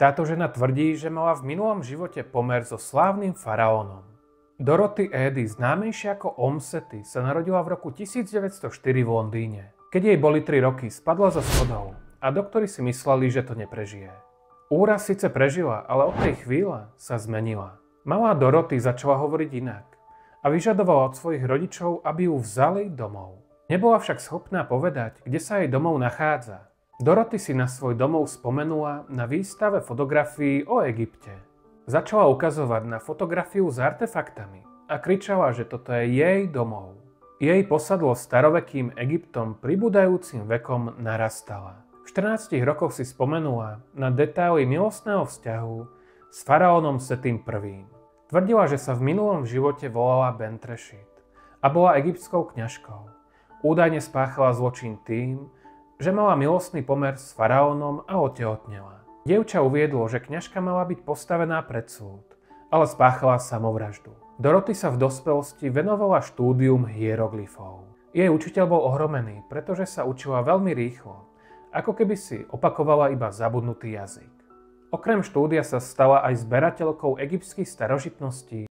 Táto žena tvrdí, že mala v minulom živote pomer so slávnym faraónom. Dorothy Eddy, známejšia ako Omsety, sa narodila v roku 1904 v Londýne. Keď jej boli 3 roky, spadla zo schodov a doktori si mysleli, že to neprežije. Úraz síce prežila, ale od tej chvíle sa zmenila. Malá Dorothy začala hovoriť inak a vyžadovala od svojich rodičov, aby ju vzali domov. Nebola však schopná povedať, kde sa jej domov nachádza. Dorothy si na svoj domov spomenula na výstave fotografií o Egypte. Začala ukazovať na fotografiu s artefaktami a kričala, že toto je jej domov. Jej posadlo starovekým Egyptom pribúdajúcim vekom narastala. V 14 rokoch si spomenula na detaily milostného vzťahu s faraónom Setým I. Tvrdila, že sa v minulom živote volala Bentrešit a bola egyptskou kňažkou. Údajne spáchala zločin tým, že mala milostný pomer s faraónom a otehotnela. Dievča uviedlo, že kňažka mala byť postavená pred súd, ale spáchala samovraždu. Dorothy sa v dospelosti venovala štúdium hieroglyfov. Jej učiteľ bol ohromený, pretože sa učila veľmi rýchlo, ako keby si opakovala iba zabudnutý jazyk. Okrem štúdia sa stala aj zberateľkou egyptských starožitností